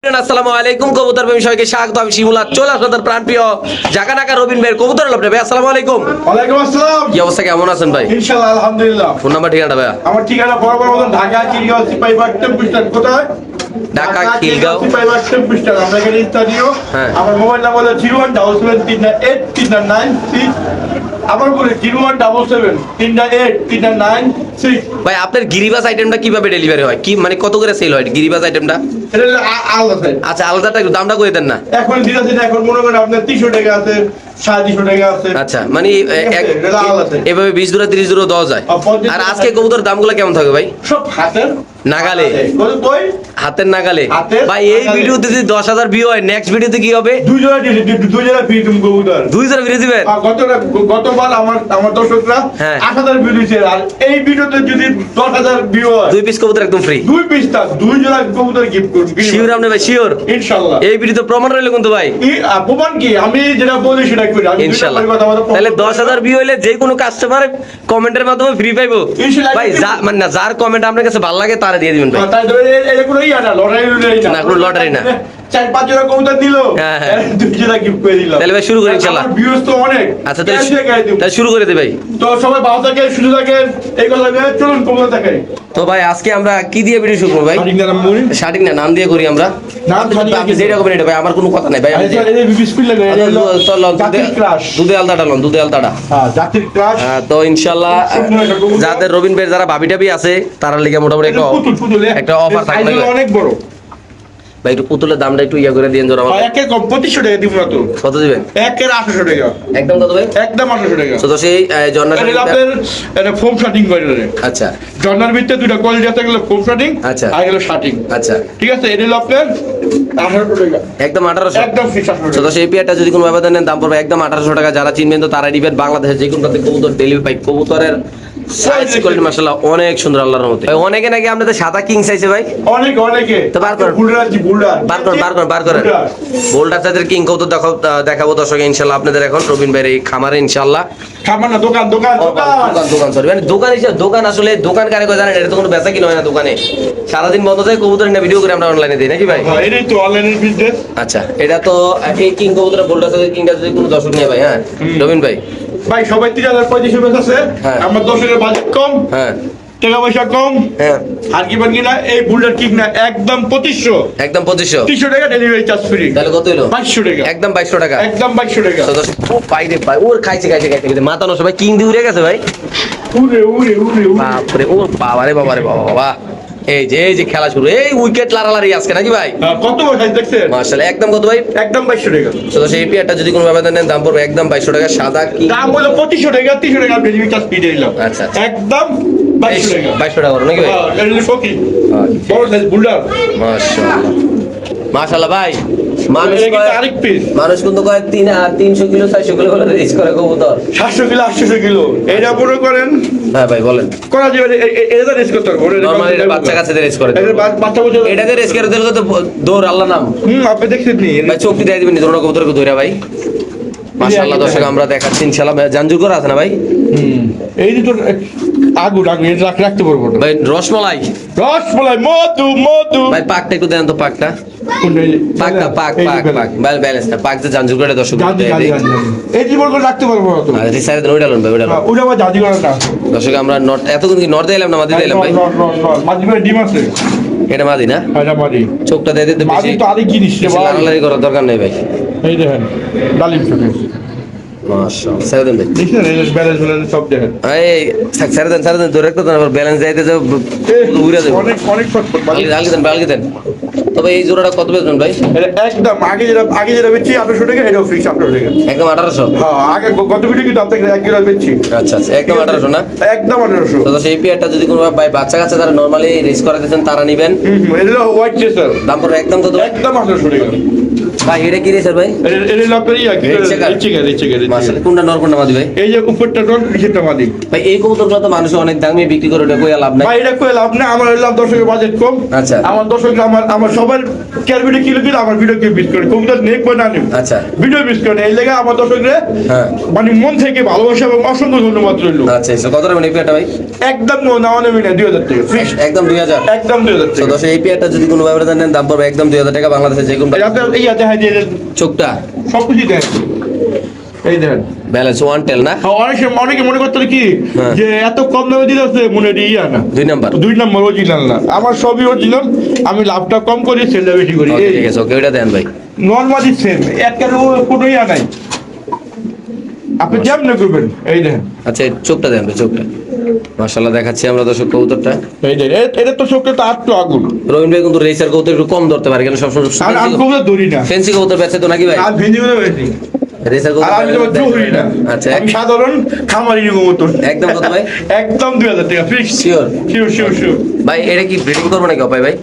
আসসালামু আলাইকুম কবুতর প্রেমী সবাইকে স্বাগত। আমি শিমুল চলে আপনাদের প্রাণপ্রিয় জাকানাকা রবিন ভাইয়ের কবুতর লবনে ভাই। আসসালামু আলাইকুম। ওয়ালাইকুম আসসালাম। কি অবস্থা, কেমন আছেন ভাই? ইনশাআল্লাহ আলহামদুলিল্লাহ। ফোন নাম্বার ঠিকানা ভাইয়া? আমার ঠিকানা বরাবর মতন ঢাকা খিলগাঁও সিপাহীবাগ টেম্পল স্ট্যান্ড। কোথায়? Dhaka Khilgaon Sipahibagh temple stand. আমরা এখানে স্থানীয়। হ্যাঁ। আমার মোবাইল নাম্বার হলো 01773983996। আমার বলে 01773983996। ভাই আপনার গিরিবাস আইটেমটা কিভাবে ডেলিভারি হয়, কি মানে কত করে সেল হয় গিরিবাস আইটেমটা? এটা হলো আলাদা সাইজ। আচ্ছা আলাদাটা একটু দামটা করে দেন না। এখন দিতেছি না, এখন মনে করেন আপনার 300 টাকা আছে, 350 টাকা আছে। আচ্ছা মানে এটা আলাদা সাইজ। এভাবে 20 জোড়া 30 জোড়া দেওয়া যায়। আর আজকে কবুতর দামগুলো কেমন থাকবে ভাই? সব হাতের নাগালে, কই হাতের নাগালে। হাতের ভাই এই নাগালে। ভিডিওতে যদি 10,000 ভিউ হয়, নেক্সট ভিডিওতে কি হবে? দুই জোড়া ফ্রি তুমি কবুতর। 2 জোড়া ভিডিও দিবেন। গতবার আমার দর্শকরা হ্যাঁ। 8,000 ভিউ দিয়েছে, আর এই ভিডিওতে যদি 10,000 ভিউ হয় 2 পিস কবুতর একদম ফ্রি। 2 পিস তা 2 জোড়া কবুতর গিফট করব। শিওর আপনি ভাই? শিওর ইনশাআল্লাহ। এই ভিডিওতে প্রমাণ রইল কিন্তু ভাই। প্রমাণ কি আমি যেটা বলি সেটা করি। আমি ইনশাআল্লাহ। দুই নম্বরের কথা বলবো। তাহলে 10,000 ভিউ হইলে যে কোনো কাস্টমার কমেন্টের মাধ্যমে ফ্রি পাইবো ইনশাআল্লাহ। ভাই। মানে না, যার কমেন্ট আপনার কাছে ভালো লাগে তারা দিয়ে দিবেন ভাই। তাই ধরে এটা কোনো ইয়া না, লটারি না, কোনো লটারি না। 4-5 জোড়া কবুতর দিল, হ্যাঁ, হ্যাঁ। 2 জোড়া গিফট করে দিলাম। তাহলে ভাই শুরু করি ইনশাআল্লাহ। আমার ভিউজ তো অনেক। আচ্ছা ক্যাশ দিয়ে গায়ে দিব। তাহলে শুরু করে দে ভাই। তো সবাই ভালো থাকেন, সুস্থ থাকেন, এই কথা বলে চলুন কবুতর দেখাই। তো ভাই আজকে আমরা কি দিয়ে ভিডিও শুরু করব ভাই? শার্টিং না, নাম দিয়ে করি আমরা। নাম শার্টিং আপনি যেটা করবেন এটা ভাই, আমার কোনো কথা নাই ভাই। আমি দুধে আলতাটা লন, দুধে আলতাটা। জাতির ক্রাশ। তো ইনশাআল্লাহ যাদের রবিন ভাই যারা ভাবি টাবি আছে তারা লিগে মোটামুটি একটা অফার থাকবে অনেক বড় ভাই। একটু পুতুলের দামটা একটু ইয়া করে দিন জোর আমার। একের কম 2500 টাকা দিব না তো। কত দিবেন? একের 800 টাকা। একদম কত ভাই? একদম 800 টাকা। তো সেই জন্না এটা আপনার এটা ফোম শার্টিং করে রে। আচ্ছা জন্নার ভিতরে দুটো কোয়ালিটি আছে, এগুলো ফোম শার্টিং, আচ্ছা। আর এগুলো শার্টিং। আচ্ছা ঠিক আছে, এটা হলো আপনার 800 টাকা। একদম 1800। একদম ফিক্স 800 তো টাকা। সেই পেয়ারটা যদি কোনো ব্যবধান নেন দাম পড়বে একদম 1800 টাকা। যারা চিনবেন তো তারা নিবেন। বাংলাদেশের যে কোনো প্রান্তে কবুতর ডেলিভারি পাই। কবুতরের সাইজ কোয়ালিটি মাশাআল্লাহ অনেক সুন্দর আল্লাহর রহমতে। ভাই অনেকে নাকি আপনাদের সাদা কিং সাইজে ভাই। অনেকে তো বার করেন। বুলডার জি বুলডার। বার করেন। বোল্ডার সাইজের কিং কবুতর দেখাবো দর্শক ইনশাআল্লাহ আপনাদের এখন রবিন ভাইয়ের এই খামারে ইনশাআল্লাহ। খাবার না, দোকান সরি মানে দোকান হিসেবে দোকান আসলে দোকান কারে কয় জানেন? এটা তো কোনো বেচা কিনা হয় না দোকানে। সারাদিন বন্ধ থাকে, কবুতর না ভিডিও করে আমরা অনলাইনে দিই নাকি ভাই? হ্যাঁ, এটাই তো অনলাইনের বিজনেস। আচ্ছা এটা তো এই কিং কবুতর বোল্ডার সাইজের কিংটা যদি কোনো দর্শক নেয় ভাই, হ্যাঁ রবিন ভাই, ভাই সবাই 3035 বেচ আছে। হ্যাঁ। আমার দর্শকের বাজেট কম, হ্যাঁ টাকা পয়সা কম, হ্যাঁ আর কি বাকি না, এই বুলডার কিক না একদম 2500। একদম 2500। 300 টাকা ডেলিভারি চার্জ ফ্রি। তাহলে কত হলো? 500 টাকা। একদম 2200 টাকা। একদম 2200 টাকা। তো দর্শক ও পাই রে ভাই, ওর খাইছে মাথা নষ্ট ভাই। কিং দিয়ে উড়ে গেছে ভাই। উড়ে বাপরে ও বাবারে বাবা। এই যে খেলা শুরু, এই উইকেট লাড়ালাড়ি আজকে নাকি ভাই? কত সাইজ দেখছেন? মাশাআল্লাহ একদম কত ভাই? একদম 2200 টাকা। তো সেই পেয়ারটা যদি কোনো ব্যবধান নেন দাম পড়বে একদম 2200 টাকা। সাদা কি দাম হলো 2500 টাকা, 300 টাকা ডেলিভারি চার্জ ফ্রি দিলাম। আচ্ছা। একদম 2200 টাকা। 2200 টাকা করে নাকি ভাই? হ্যাঁ, এটা হলো ফকি। বড় সাইজ বুলডার। মাশাআল্লাহ ভাই। মানুষ এটা কিন্তু কয় আরেক পিস। মানুষ কিন্তু কয় 300 কিলো 400 কিলো করে রিচ করে কবুতর। 700 কিলো 800 কিলো এটা মনে করেন। হ্যাঁ ভাই বলেন। করা যাবে, এটা রেস করতে হবে। নরমালি এটা বাচ্চা কাছে রেস করে। এটা বাচ্চা বছর। এটাকে রেস করে দিলে তো দৌড় আল্লাহ নাম। আপনি দেখছেন নি? ভাই চোখটি দিয়ে দিবেন ধরুন কবুতরকে ধরে ভাই। মাশাআল্লাহ দর্শক আমরা দেখাচ্ছি ইনশাআল্লাহ। জানজুর করা আছে না ভাই? এই যে তোর আগুন এটা রাখতে পারবো না ভাই। রসমালাই মধু ভাই। পাকটা একটু দেন তো, পাকটা পাক ভাই ব্যালেন্স না পাক যে জানজুর করে দর্শক এই জীবন করে রাখতে পারবো না তো। রিসাইড ওইটা লন ভাই, ওইটা লন। ওটা আমার জাজি করা না। দর্শক আমরা নর্থ এতক্ষণ কি নর্থে এলাম না মাদি এলাম ভাই? মাঝি করে ডিম আছে। এটা মাদি না? এটা মাঝি। চোখটা দিয়ে দিতে মাঝি বেশি তো আরেক জিনিস রে ভাই। লাড়ালাড়ি করার দরকার নেই ভাই। এই দেখেন ডালিম চোখে। মাশাআল্লাহ ছেড়ে দেন ভাই। দেখছেন এই ব্যালেন্স সব দেখেন। এই ছেড়ে দেন ধরে রাখতে দেন, আবার ব্যালেন্স যাইতে যাও উড়ে যাবে। অনেক ফটফট মাঝি। আলগি দেন। তবে এই জোড়াটা কত বেচবেন ভাই? এটা একদম আগে যেটা বেচছি 800 টাকা, এটাও ফিক্স 800 টাকা। একদম 1800। হ্যাঁ, আগে গত ভিডিও কিন্তু আপনাকে 1 কিলো বেচছি। আচ্ছা একদম 1800 না? একদম 1800। তো সেই পেয়ারটা যদি কোনো ভাই বাচ্চা কাছে যারা নরমালি রেস করাতেছেন তারা নেবেন। এটা হলো হোয়াইট চেসার। দাম পড়বে একদম কত? একদম 800 টাকা। ভাই এটা কি রেসার ভাই? এর লকারি কি Red checker? রেড মাশাআল্লাহ, কোনটা নর কোনটা মাদি ভাই? এই যে উপরটা ডন নিচেরটা মাদি। ভাই এই কবুতরগুলো তো মানুষ অনেক দামে বিক্রি করে, ওটা কইয়া লাভ নাই। ভাই এটা কই লাভ না, আমার লাভ দর্শকের বাজেট কম। আচ্ছা। আমার দর্শক আমার সবার কেয়ার ভিডিও কিলো কিলো আমার ভিডিও কে বিট করে কবুতর নেক বই না নেব। আচ্ছা। ভিডিও বিট করে এই লাগা আমার দর্শকরে হ্যাঁ। মানে মন থেকে ভালোবাসা এবং অসংখ্য ধন্যবাদ রইল। আচ্ছা, তো কত টাকা এই পেয়ারটা ভাই? একদম না নেবে না 2000 টাকা ফিক্স, একদম 2000। একদম 2000 তো টাকা। দশ এই পেয়ারটা যদি কোনো ব্যাপারে জানেন দাম পড়বে একদম 2000 টাকা, বাংলাদেশে যে কোনো ইয়াতে হাই দিয়ে চোখটা সবকিছু দেন। এই দেখেন ব্যালেন্স ওয়ান টেল না? অনেকে মনে করতে কি হ্যাঁ। যে এত কম দামে দিতেছে মনে ইয়া না, 2 নাম্বার। 2 নম্বর অরিজিনাল না। আমার সবই অরিজিনাল, আমি লাভটা কম করি সেলটা বেশি করি। ওকে, ঠিক আছে, ওকে ওটা দেন ভাই। নর্মালি সেম, একের কোনো ইয়া নাই। আপনি কেমন করবেন? এই দেখেন, আচ্ছা, এই চোখটা দেন ভাই, চোখটা মাশাআল্লাহ দেখাচ্ছি আমরা দর্শক কবুতরটা। এই দেখেন এটা তো চোখটা তো আটটু আগুন। রবিন ভাই কিন্তু রেসার কবুতর একটু কম ধরতে পারে, কেন সবসময় আর আমি কবুতর ধরি না, ফেন্সি কবুতর বেচে তো নাকি ভাই? আর ভিডিও বেশি, রেসার আর আমি তো ধরি না। আচ্ছা, আমি সাধারণ খামারি কবুতর। একদম কত ভাই? একদম 2000 টাকা ফিক্স। শিওর? শিওর। ভাই এটা কি ব্রিডিং করবো নাকি অপায় ভাই?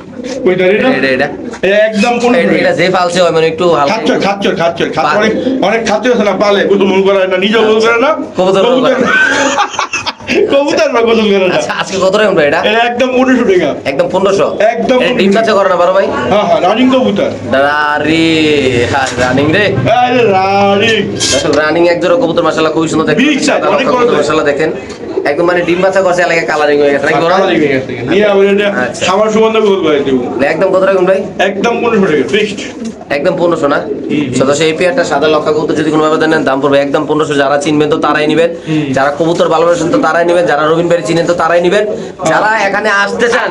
কইটা রে না? এটা এটা একদম কোন এটা যে পালছে হয় মানে একটু হালকা খাচ্চর পালে। অনেক খাচ্চর আছে না, পালে গোসল করে না, নিজে গোসল করে না, কবুতর করে না। কবুতর না গোসল করে না। আচ্ছা, আজকে কত টাকা ভাই এটা? এটা একদম 1500 টাকা। একদম 1500? একদম এটা ডিম বাচ্চা করে না বড় ভাই? হ্যাঁ রানিং কবুতর। আরে রানিং রে, আরে রানিং রানিং এক জোড়া কবুতর মাশাআল্লাহ খুবই সুন্দর দেখতে। Big size, অনেক বড় size। মাশাআল্লাহ দেখেন একদম মানে ডিম বাচ্চা করছে, এলাকায় কালারিং হয়ে গেছে নাকি বড়? নিয়ে আবার এটা আচ্ছা। খাবার সুগন্ধ গোল করে দেব। একদম কত টাকা ভাই? একদম 1500 টাকা ফিক্সড। একদম 1500 না? সদস্য এই পেয়ারটা সাদা লক্ষা কবুতর যদি কোনো ভাবে নেন দাম পড়বে একদম 1500। যারা চিনবেন তো তারাই নেবেন, যারা কবুতর ভালোবাসেন তো তারাই নেবেন, যারা রবিন ভাই চিনেন তো তারাই নেবেন, যারা এখানে আসতে চান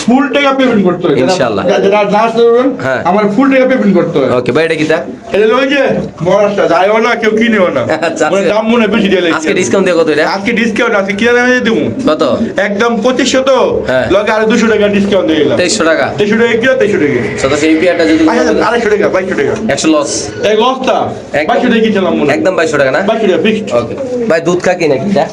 ফুল টাকা পেমেন্ট করতে হয় ইনশাআল্লাহ। যারা নাচ করবেন হ্যাঁ। আমার ফুল টাকা পেমেন্ট করতে হয়। ওকে ভাই, এটা কিটা? এটা লই যে মহারাষ্ট্র যায়ও না, কেউ কিনেও না, আচ্ছা, মানে দাম মনে বেশি দিয়ে আজকে ডিসকাউন্ট দিয়ে কত এটা? আজকে ডিসকাউন্ট আছে, কি জানেন আমি দেবো কত? একদম 2500 তো হ্যাঁ। লগে আর 200 টাকা ডিসকাউন্ট দিয়ে দিলাম। 2300 টাকা। 2300 টাকা কি 2300 টাকা সদস্য এই পেয়ারটা যদি 250 টাকা 2200 টাকা 100 লস, এই গস্তা 2200 টাকা কিনলাম মনে একদম 2200 টাকা না? 2200 টাকা ফিক্সড। ওকে ভাই, দুধ খাকি নাকি এটা?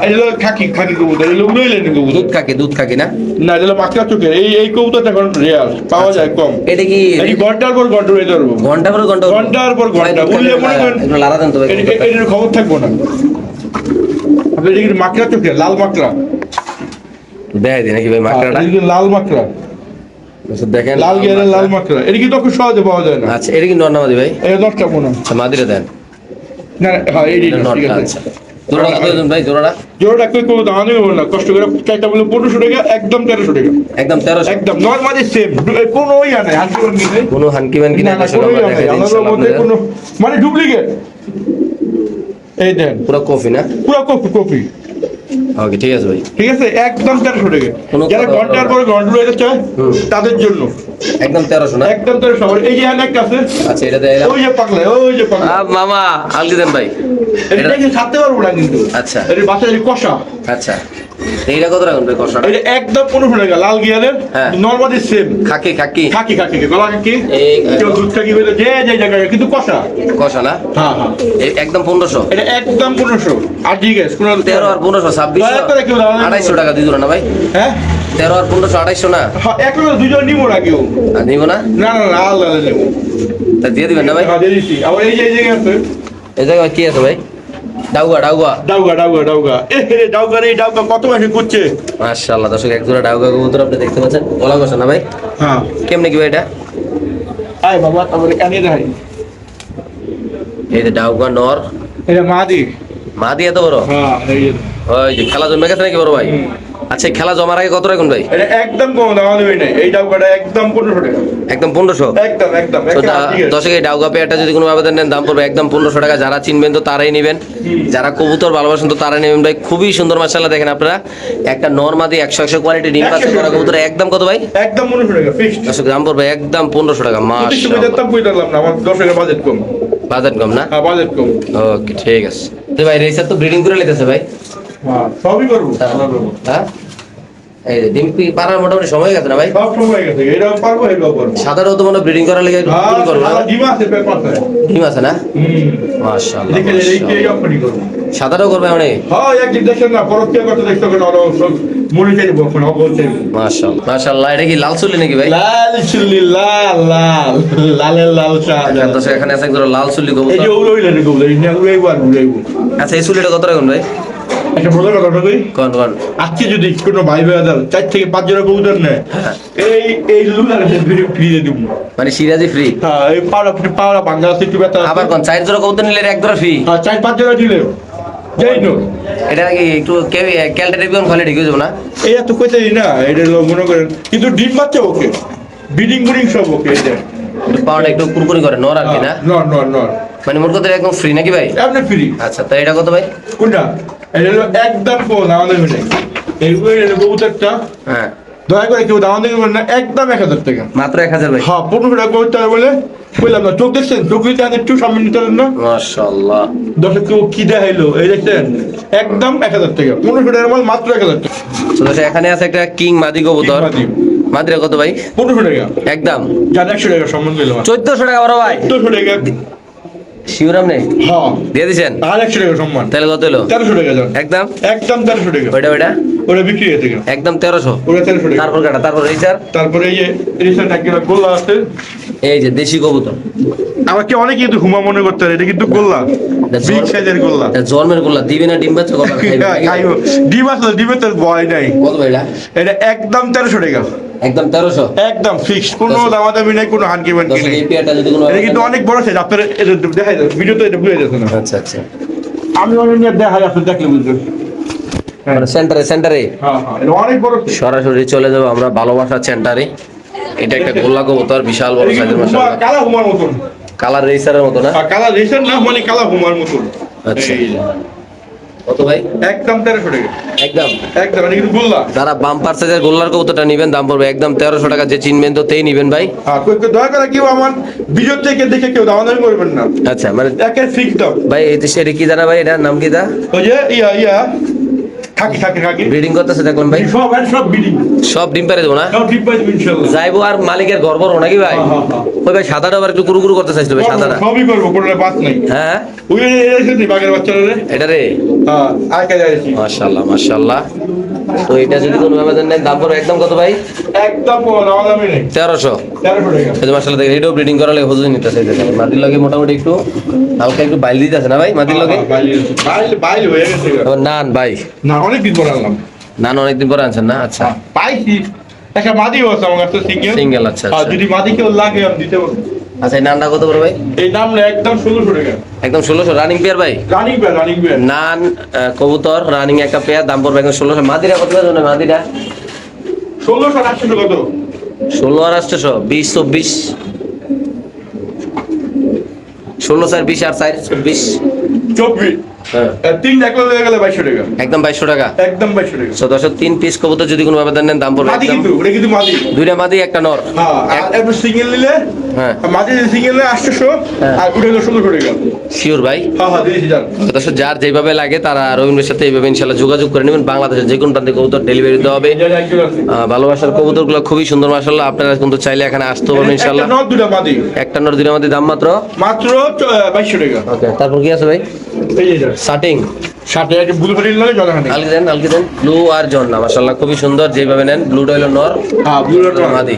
এটা হলো খাকি কবুতর, এটা উড়াইলেন কবুতর দুধ খাকি না? না, এটা হলো মাকড়া চোখের। এই কবুতরটা এখন রেয়ার পাওয়া যায় কম। এটা কি এই ঘন্টার পর ঘন্টা উড়াইতে পারবো, ঘন্টা পর ঘন্টা? ঘন্টার পর ঘন্টা উড়লে মনে করেন একটু লাড়া দেন তো ভাই। এটার খবর থাকবো না। আপনি দেখি মাকড়া চোখের, লাল মাকড়া দেখাই দিই নাকি ভাই মাকড়াটা? এটা কিন্তু লাল মাকড়া, আচ্ছা, দেখেন লাল গিয়ারের লাল মাকড়া। এটা কিন্তু খুব সহজে পাওয়া যায় না। আচ্ছা, এটা কি নর না মাদি ভাই? এটা নটটা মনে হয়। আচ্ছা, মাদিরে দেন। না হ্যাঁ এই এটা ঠিক নরটা, আছে। আচ্ছা। জোড়া কত দেন ভাই জোড়াটা? জোড়াটা কই কবুতর আনবে বল না, কষ্ট করে চাইটা বলে 1500 টাকা, একদম 1300 টাকা একদম 1300? একদম নরমালি সেম, কোনো ইয়া নাই, হাসি কোন কি নাই, কোনো হানকি মান কি না না? না কোনো ইয়া নাই, আমাদের মধ্যে কোনো মানে ডুপ্লিকেট। এই দেন পুরো কফি না? পুরো কপি ওকে, ঠিক আছে ভাই। ঠিক আছে, একদম 1300 টাকা। কোনো যারা কথা ঘন্টার পর ঘন্টা রয়েছে চায় তাদের জন্য একদম 1300 না? একদম 1300। এই যে একটা আছে, আচ্ছা, এটা দেয় ওই যে পাগলা মামা আলদি দেন ভাই। এটা কি ছাড়তে পারবো না কিন্তু। আচ্ছা এটা বাচ্চা কষা, আচ্ছা, এইটা কত রাখুন ভাই কষাটা? এটা একদম 1500 টাকা, লাল গিয়ারের হ্যাঁ। Normally same. খাকি খাকি খাকি গলা খাকি, এই কেউ দুধ খাকি হইলে যে জায়গায় কিন্তু কষা। কষা না? হ্যাঁ এই একদম 1500? এটা একদম 1500। আর ঠিক আছে 13 আর 1500 2600 টাকা দিয়ে দিল না ভাই? হ্যাঁ 13 আর 1500 2800 না? হ্যাঁ এক দুজন নিবো না কেউ, আর নিব না? না লাল নেবো। তা দিয়ে দিবেন না ভাই? হ্যাঁ দিয়ে দিচ্ছি। আবার এই যে আছে এই জায়গায় কি আছে ভাই? ডাউগা ডাউগা ডাউগা কত মাসে করছে। মাশাআল্লাহ দর্শক, এক জোড়া ডাউগা কবুতর আপনি দেখতে পাচ্ছেন, গলা কষা না ভাই? হ্যাঁ কেমনে কি ভাই এটা? আয় বাবা তারপরে কানে দেখাই, এই যে ডাউগা নর, এটা মাদি এত বড়? হ্যাঁ এই যে ওই যে খেলা জমে গেছে নাকি বড় ভাই? আচ্ছা, এই খেলা জমার আগে কত রাখুন ভাই? এটা একদম কম দাম নেই না, এই ডাউগাটা একদম 1500 টাকা একদম 1500? একদম তো দর্শক, এই ডাউগা পেয়ারটা যদি কোনো আবেদন নেন দাম পড়বে একদম 1500 টাকা। যারা চিনবেন তো তারাই নেবেন, যারা কবুতর ভালোবাসেন তো তারাই নেবেন ভাই। খুবই সুন্দর মাশাআল্লাহ দেখেন আপনারা, একটা নরমাদি 100 কোয়ালিটি ডিম পাচ্ছে করা কবুতর একদম কত ভাই? একদম 1500 টাকা ফিক্সড। দর্শক দাম পড়বে একদম 1500 টাকা। মাশাআল্লাহ, দাম কইতাম না, আমার 10 টাকা বাজেট কম। বাজার কম না? হ্যাঁ বাজেট কম। ওকে, ঠিক আছে। তো ভাই রেসার তো ব্রিডিং করে লেতেছে ভাই? হ্যাঁ সবই করব। হ্যাঁ, এই যে ডিম পাড়ার মোটামুটি সময় গেছে না ভাই? সব সময় গেছে, এটাও পারবো এটাও পারবো। সাদাটাও তো মনে ব্রিডিং করার লেগে হ্যাঁ করবো না? ডিম আছে পেপারে, ডিম আছে না? মাশাআল্লাহ, দেখে এই অফারই করব। সাদাটাও করবে মানে? হ্যাঁ একদিন দেখেন না, পরবর্তী করতে দেখতে হবে না, মনে চাইবো এখন অবশ্যই মাশাআল্লাহ মাশাআল্লাহ। এটা কি লাল চুল্লি নাকি ভাই? লাল চুল্লি লাল লাল লালের লাল শাহ তো এখানে আছে একদম লাল চুল্লি এই কবুতর। যে উড়াইলেন কবুতর এই নিয়ে উড়াইবো আর উড়াইবো আচ্ছা এই চুল্লিটা কত রাখুন ভাই? একটা প্রধান কথা কই কোন কোন? আজকে যদি কোনো ভাই ভাইয়াদার 4 থেকে 5 জোড়া কবুতর নেয় এই লুলার ফ্রি দিয়ে দিব মানে সিরাজি ফ্রি? হ্যাঁ এই পাড়া বাংলা আছে একটু ব্যথা আবার কোন 4 জোড়া কবুতর নিলে এক জোড়া ফ্রি? হ্যাঁ 4-5 জোড়া দিলে যাই নো এটা কি একটু ক্যালটারিবিয়ন কোয়ালিটি হয়ে যাবে না? এই এত কইতেই না এটা হলো মনে করেন কিন্তু ডিম বাচ্চা ওকে বিডিং বুডিং সব ওকে এটা পাওয়াটা একটু কুরকুরি করে নর আর কি না? নর মানে মোট কথা একদম ফ্রি নাকি ভাই? আপনি ফ্রি আচ্ছা তো এটা কত ভাই? কোনটা এটা হলো একদম কোন আমাদের মিলে এইগুলো এটা কবুতরটা হ্যাঁ দয়া করে কেউ দাম দেবেন না একদম 1000 টাকা মাত্র 1000 ভাই? হ্যাঁ 15 টাকা কবুতর বলে কইলাম না চোখ দেখছেন চোখ দিতে আগে একটু সামনে নিতে পারেন না মাশাআল্লাহ। দর্শক কেউ কি দেখাইলো এই দেখছেন একদম 1000 টাকা 15 টাকার মাল মাত্র 1000 টাকা তো দর্শক এখানে আছে একটা কিং মাদি কবুতর। কিং মাদি। মাদিরা কত ভাই? 15 টাকা একদম যার 100 টাকা সম্মান দিলাম 1400 টাকা বড় ভাই। 1400 টাকা শিওর আপনি হ্যাঁ দিয়ে দিছেন? আর 100 টাকা সম্মান তাহলে কত হলো? 1300 টাকা যান একদম একদম 1300 টাকা ওইটা ওইটা ওটা বিক্রি হয়ে থেকে একদম 1300। ওটা 1300 টাকা তারপর কাটা তারপর এই স্যার তারপরে এই যে রিসেন্ট একটা গোল্লা আছে এই যে দেশি কবুতর। আমাকে অনেকে কিন্তু হুমা মনে করতে পারে এটা কিন্তু গোল্লা বিগ সাইজের গোল্লা এটা জন্মের গোল্লা দিবে না ডিম বাচ্চা কবে খাইবে? খাইবো ডিম আসলে ডিমের তোর ভয় নাই কত ভাই এটা? এটা একদম 1300 টাকা একদম 1300। একদম ফিক্সড কোনো দামাদামি নাই কোনো হানকি বানকি দর্শক নেই এই পেয়ারটা যদি কোনো এটা কিন্তু অনেক বড় সাইজ আপনার এটা দেখাই যাবে ভিডিওতে এটা বুঝে যাচ্ছে না আচ্ছা আচ্ছা আমি অনেক নিয়ে দেখা যাচ্ছে দেখলে বুঝবেন মানে সেন্টারে হ্যাঁ হ্যাঁ এটা অনেক বড় size। সরাসরি চলে যাবো আমরা ভালোবাসা সেন্টারে। এটা একটা গোল্লা কবুতর বিশাল বড় এটা সাইজের কিন্তু মাশাআল্লাহ। কালা হুমার মতন কালার রেসারের মতো না? কালা রেশন না মানে কালা হুমার মতন আচ্ছা। এই যে। কত ভাই? একদম 1300 টাকা একদম একদম এটা কিন্তু গোল্লা যারা বাম্পার সাইজের গোল্লার কবুতরটা নেবেন দাম পড়বে একদম 1300 টাকা। যে চিনবেন তো তেই নেবেন ভাই। হ্যাঁ কেউ দয়া করে কেউ আমার ভিডিও থেকে দেখে কেউ দামাদামি করবেন না আচ্ছা মানে একের ফিক্স দাম ভাই এটা কি জানা ভাই? এটার নাম কি দা? ওই যে ইয়া খাকি ব্রিডিং করতেছে দেখলাম ভাই। সব বিডিং সব ডিম পেরে দেবো না? সব ঠিক পাইছে ইনশাআল্লাহ যাইবো আর মালিকের ঘর বড় নাকি ভাই? হ্যাঁ, হ্যাঁ, ওই ভাই সাদাটা আবার একটু কুরুকুরু করতে চাইছিল ভাই সাদাটা। সবই করবো কোনো বাদ নাই হ্যাঁ ওই যে বাগের বাচ্চারা রে এটা রে হ্যাঁ আর কাজ আছে মাশাআল্লাহ মাশাআল্লাহ। তো এটা যদি কোনো ব্যবধান নেই দাম পড়বে একদম কত ভাই? একদম দামাদামি নেই 1300। 1300 টাকা এই যে মাশাআল্লাহ দেখেন এটাও ব্রিডিং করালে হুজুর নিতেছে দেখেন। মাটির লগে মোটামুটি একটু হালকা একটু বাইল দিতেছে না ভাই মাটির লগে? বাইল হয়ে গেছে আবার নান ভাই না অনেক দিন পরে আনলাম নান অনেকদিন পরে আনছেন না? আচ্ছা পাইছি একটা মাদিও আছে আমার কাছে সিঙ্গেল সিঙ্গেল আচ্ছা আর আচ্ছা। যদি মাদি কেউ লাগে আমি দিতে পারবো আচ্ছা এই নানটা কত করে ভাই? এই দাম না একদম 1600 টাকা একদম 1600 রানিং পেয়ার ভাই? রানিং বের নান কবুতর রানিং একটা পেয়ার দাম পড়বে একদম 1600। মাদিরা কত করে জানেন? মাদিরা 1600 800 কত 16 আর 800 20 24 16 4 20 আর 4 24 24 হ্যাঁ তিন একলা হয়ে গেলে 2200 টাকা একদম 2200 টাকা। একদম 2200 টাকা সো দর্শক 3 পিস কবুতর যদি কোনো ব্যবধান নেন দাম পড়বে মাদি একদম কিন্তু ওটা কিন্তু মাদি দুইটা মাদি একটা নর। হ্যাঁ আর একটু সিঙ্গেল নিলে হ্যাঁ মাদি সিঙ্গেল নিলে 800 হ্যাঁ। আর ওটা হলো 1600 টাকা শিওর ভাই? হ্যাঁ হ্যাঁ দিয়েছি যান তো দর্শক যার যেভাবে লাগে তারা রবীন্দ্রের সাথে এইভাবে ইনশাল্লাহ যোগাযোগ করে নেবেন। বাংলাদেশের যে কোনো প্রান্তে কবুতর ডেলিভারি দেওয়া হবে। এই যে একজন আছে ভালোবাসার কবুতরগুলো খুবই সুন্দর মাশাআল্লাহ। আপনারা কিন্তু চাইলে এখানে আসতে পারবেন ইনশাল্লাহ। একটা নট দুটো মাদি একটা নর দুইটা মাদি দাম মাত্র মাত্র 2200 টাকা ওকে। তারপর কি আছে ভাই? এই যে যান শার্টিং সাথে একটা ব্লু ফাটিল লাগে জগাখানে আলকি দেন ব্লু আর ঝর্ণা মাশাআল্লাহ খুবই সুন্দর। যেভাবে নেন ব্লুটা হলো নর হ্যাঁ ব্লু মাদি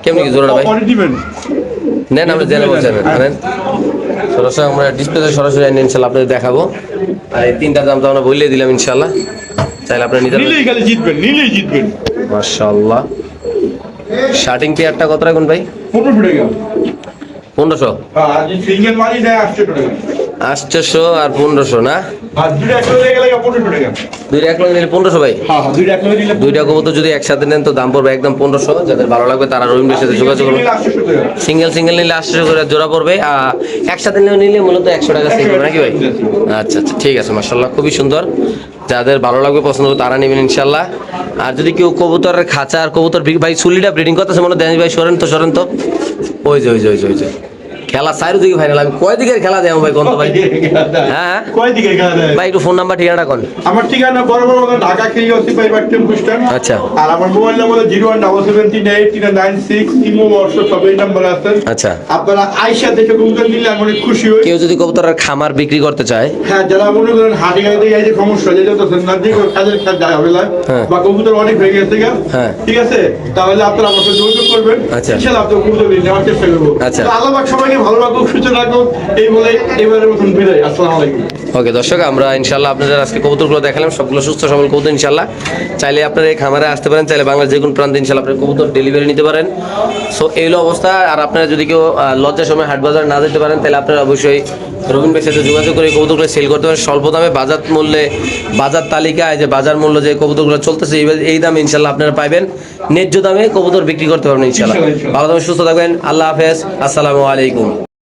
কেমনি কি জোড়াটা ভাই? অনেক দিবেন নেন আমরা জেনে বলছেন নেন সরাসরি আমরা ডিসপ্লেতে সরাসরি এনে ইনশাল্লাহ আপনাদের দেখাবো। আর এই তিনটা দাম তো আমরা বলে দিলাম ইনশাল্লাহ। চাইলে আপনারা নিতে নিলেই খালি জিতবেন নিলেই জিতবেন মাশাআল্লাহ। শার্টিং পেয়ারটা কত রাখুন ভাই? 1500 টাকা 1500 হ্যাঁ আর যে সিঙ্গেল মাদি দেয় 800 টাকা 800 আর 1500 না? আর দুটো একলা হয়ে গেলে 1500 টাকা দুইটা এক লগে নিলে 1500 ভাই? হ্যাঁ হ্যাঁ দুটো একলা দিলে দুইটা কবুতর যদি একসাথে নেন তো দাম পড়বে একদম 1500। যাদের ভালো লাগবে তারা রহিমের সাথে যোগাযোগ করবেন। 800 টাকা সিঙ্গেল নিলে 800 করে জোড়া পড়বে। আর একসাথে নিলে মূলত 100 টাকা সেল করবে নাকি ভাই? আচ্ছা আচ্ছা ঠিক আছে মাশাআল্লাহ খুবই সুন্দর। যাদের ভালো লাগবে পছন্দ হবে তারা নেবেন ইনশাআল্লাহ। আর যদি কেউ কবুতরের খাঁচা আর কবুতর ভাই সুলিটা ব্রিডিং করতেছে মনে দেন ভাই সরেন তো ওই যে খেলা চাইরো দিকে ফাইনাল, আমি কয় দিকের খেলা দেবো ভাই কোন ভাই? হ্যাঁ কয় দিকে খেলা দেয়? ভাই একটু ফোন নাম্বার ঠিকানাটা কোন? আমার ঠিকানা বরাবর ঢাকা কিরিওসি পাই বাট্টেন পুস্টার। আচ্ছা। আর আমার মোবাইল নাম্বার 017738396 ইমো হোয়াটসঅ্যাপ সব এই নাম্বার আছে। আচ্ছা। আপনারা আয়শা দেখে কবুতর নিলে আমি অনেক খুশি হই। কেউ যদি কবুতরের খামার বিক্রি করতে চায়, হ্যাঁ, যারা মনে করেন হাটে গাড়িতে এই যে সমস্যা যে যতছেন না যে কাজের কাজ যায় হবে না, হ্যাঁ। বা কবুতর অনেক হয়ে গেছে গা, হ্যাঁ। ঠিক আছে, তাহলে আপনারা আমার সাথে যোগাযোগ করবেন। আচ্ছা। ইনশাআল্লাহ আপনার কবুতর নেওয়ার চেষ্টা করবো। আচ্ছা। তো আল্লাহ পাক সবাইকে ভালো রাখুক, সুস্থ রাখুক, এই বলে এবারের মতন বিদায়। আসসালামু আলাইকুম। ওকে দর্শক, আমরা ইনশাল্লাহ আপনাদের আজকে কবুতরগুলো দেখালাম, সবগুলো সুস্থ সবল কবুতর ইনশাল্লাহ। চাইলে আপনারা এই খামারে আসতে পারেন, চাইলে বাংলার যে কোনো প্রান্তে ইনশাল্লাহ আপনার কবুতর ডেলিভারি নিতে পারেন। সো এই হলো অবস্থা। আর আপনারা যদি কেউ লজ্জার সময় হাট বাজার না যেতে পারেন, তাহলে আপনারা অবশ্যই রবিন ভাইয়ের সাথে যোগাযোগ করে কবুতরগুলো সেল করতে পারেন স্বল্প দামে, বাজার মূল্যে, বাজার তালিকায় যে বাজার মূল্য যে কবুতরগুলো চলতেছে এই দামে ইনশাল্লাহ আপনারা পাইবেন, ন্যায্য দামে কবুতর বিক্রি করতে পারবেন ইনশাল্লাহ। ভালো থাকবেন, সুস্থ থাকবেন, আল্লাহ হাফেজ, আসসালামু আলাইকুম।